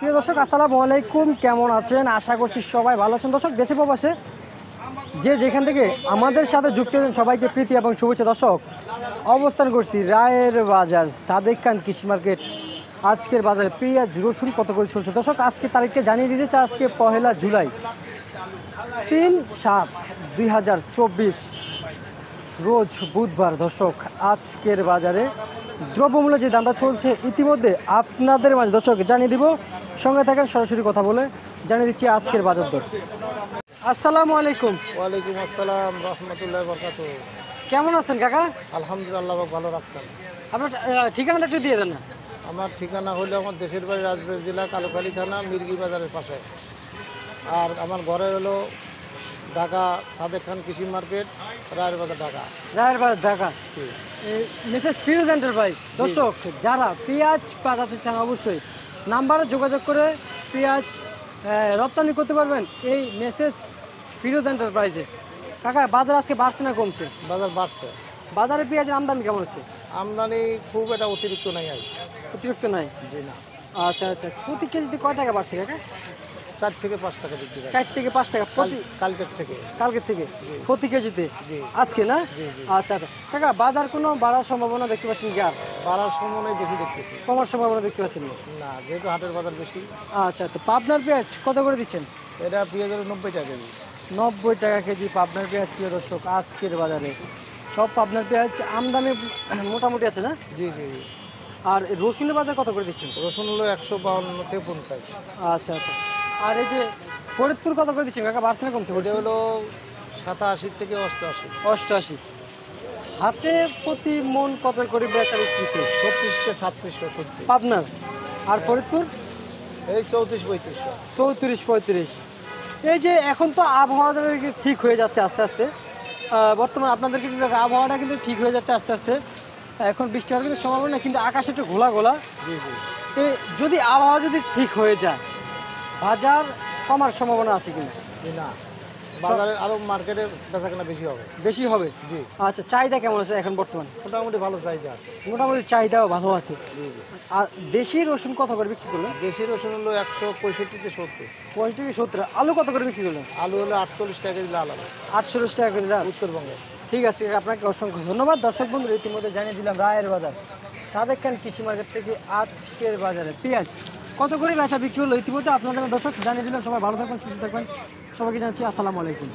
প্রিয় দর্শক আসসালামু আলাইকুম, কেমন আছেন? আশা করছি সবাই ভালো আছেন। দর্শক দেশে প্রবাসে যে যেখান থেকে আমাদের সাথে যুক্ত হয়েছেন সবাইকে প্রীতি এবং শুভেচ্ছা। দর্শক অবস্থান করছি রায়ের বাজার সাদেক খান কৃষি মার্কেট। আজকের বাজারে পেঁয়াজ রসুন কত করে চলছে দর্শক আজকে তারিখটা জানিয়ে দিতে চাই। আজকে 1 জুলাই 3/7/2024 রোজ বুধবার। দর্শক আজকের বাজারে দ্রব্যমূল্য যে দামটা চলছে ইতিমধ্যে আপনাদের মাঝে দর্শক জানিয়ে দিব। সঙ্গে থাকেন, সরাসরি কথা বলে জানিয়ে দিচ্ছি আজকের বাজার দর। আসসালামু আলাইকুম। ওয়ালাইকুম আসসালাম রহমতুল্লাহ বরকাতুহ। কেমন আছেন কাকা? আলহামদুলিল্লাহ ভালো রাখছেন। আপনার ঠিকানাটা একটু দিয়ে দেন না। আমার ঠিকানা হলো আমার দেশের বাড়ি রাজবাড়ী জেলা কালুখালী থানা মির্গি বাজারের পাশে। আর আমার ঘরে হলো ঢাকা সাদেক খান কৃষি মার্কেট, রায়ের বাজার ঢাকা। রায়ের বাজার ঢাকা, মিসেস ফিরোজ এন্টারপ্রাইজ। দর্শক যারা পেঁয়াজ পাঠাতে চান অবশ্যই নাম্বারে যোগাযোগ করে পেঁয়াজ রপ্তানি করতে পারবেন এই মেসেজ ফিরোজ এন্টারপ্রাইজে। কাকা বাজার আজকে বাড়ছে না কমছে? বাজার বাড়ছে। বাজারে পেঁয়াজের আমদানি কেমন হচ্ছে? আমদানি খুব একটা অতিরিক্ত নাই আর। অতিরিক্ত নাই? জি না। আচ্ছা আচ্ছা, প্রতি কেজিতে কয় টাকা বাড়ছে কাকা? 4 থেকে 5 টাকা বিক্রি হয়। 4 থেকে 5 টাকা প্রতি? কালকের থেকে। কালকের থেকে প্রতি কেজিতে? জি। আজকে না? জি জি। আচ্ছা আচ্ছা কাকা, বাজার কোনো বাড়ার সম্ভাবনা দেখতে পাচ্ছেন কি? আর বাড়ার সময় বেশি দেখতেছি কমার সম্ভাবনা দেখতে পাচ্ছেন না? না, যেহেতু হাটের বাজার বেশি। আচ্ছা আচ্ছা, পাবনার পেঁয়াজ কত করে দিচ্ছেন? এটা পেঁয়াজ হলো 90 টাকা কেজি। 90 টাকা কেজি পাবনার পেঁয়াজ। প্রিয় দর্শক আজকের বাজারে সব পাবনার পেঁয়াজ আমদানি মোটামুটি আছে না? জি জি জি। আর রসুনের বাজার কত করে দিচ্ছেন? রসুন হলো 152 থেকে 50। আচ্ছা আচ্ছা, আর এই যে ফরিদপুর কত করে দিচ্ছেন কাকা? বাড়ছে না কমছে? ওটা হলো 87 থেকে 88। 88। হাটে প্রতি মন কত করে বেচা বিক্রি চলছে? 36 থেকে 3700 শুনছি। পাবনার আর ফরিদপুর এই 34-3500। 34-35। এই যে এখন তো আবহাওয়াটা ঠিক হয়ে যাচ্ছে আস্তে আস্তে। বর্তমানে আপনাদের কিন্তু দেখো আবহাওয়াটা কিন্তু ঠিক হয়ে যাচ্ছে আস্তে আস্তে। এখন বৃষ্টি হওয়ার কিন্তু সম্ভাবনা, কিন্তু আকাশে একটু ঘোলা ঘোলা। জি জি। যদি আবহাওয়া যদি ঠিক হয়ে যায় বাজার কমার সম্ভাবনা আছে কিনা? জি না, বাজারে আরো মার্কেটে বেচাকেনা বেশি হবে। বেশি হবে? জি। আচ্ছা, চাহিদা কেমন আছে এখন বর্তমানে? মোটামুটি ভালো চাহিদা আছে। মোটামুটি চাহিদাও ভালো আছে। জি জি। আর দেশি রসুন কত করে বিক্রি করলেন? দেশি রসুন হলো 165 থেকে 70। 50 থেকে 70। আলু কত করে বিক্রি করলেন? আলু হলো 48 টাকা কেজি লাল আলু, 48 টাকা করে দাম উত্তরবঙ্গে। ঠিক আছে, আপনাকে অসংখ্য ধন্যবাদ। দর্শক বন্ধু ইতিমধ্যে জানিয়ে দিলাম রায়ের বাজার সাদেক খান কৃষি মার্কেট থেকে আজকের বাজারে পেঁয়াজ কত করে বেচা বিক্রি হলো ইতিমধ্যে আপনাদের দর্শক জানিয়ে দিলাম। সবাই ভালো থাকবেন, সুস্থ থাকবেন, সবাইকে জানাচ্ছি আসসালামু আলাইকুম।